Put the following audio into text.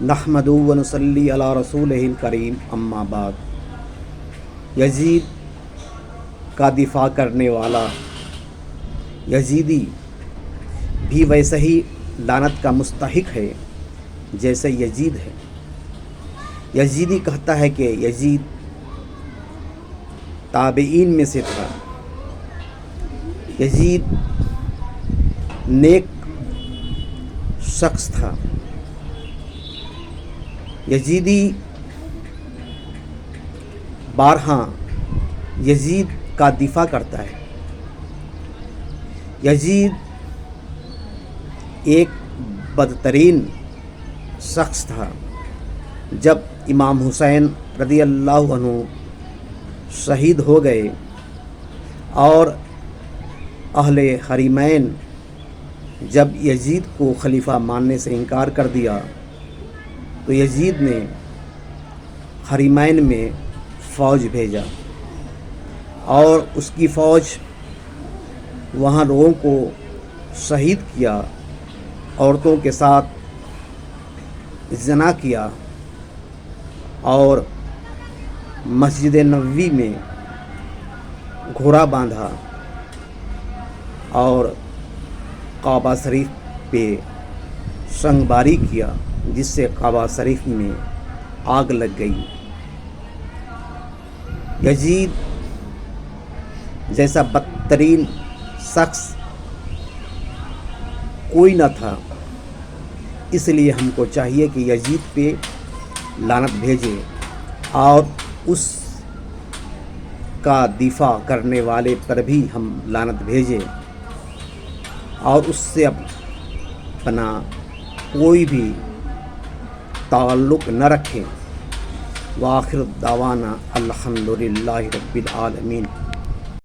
نحمدہ و نصلی علی رسولہ الکریم، اما بعد۔ یزید کا دفاع کرنے والا یزیدی بھی ویسے ہی لعنت کا مستحق ہے جیسے یزید ہے۔ یزیدی کہتا ہے کہ یزید تابعین میں سے تھا۔ یزید نیک شخص تھا۔ یزیدی بارہا یزید کا دفاع کرتا ہے۔ یزید ایک بدترین شخص تھا۔ جب امام حسین رضی اللہ عنہ شہید ہو گئے اور اہل حرمین جب یزید کو خلیفہ ماننے سے انکار کر دیا تو یزید نے حرمین میں فوج بھیجا اور اس کی فوج وہاں لوگوں کو شہید کیا، عورتوں کے ساتھ زنا کیا اور مسجد نبوی میں گھوڑا باندھا اور کعبہ شریف پہ سنگ باری کیا، جس سے کعبہ شریف میں آگ لگ گئی۔ یزید جیسا بدترین شخص کوئی نہ تھا، اس لیے ہم کو چاہیے کہ یزید پہ لعنت بھیجے اور اس کا دفاع کرنے والے پر بھی ہم لعنت بھیجیں اور اس سے اپنا کوئی بھی تعلق نہ رکھیں۔ وآخر دعوانا الحمدللہ رب العالمین۔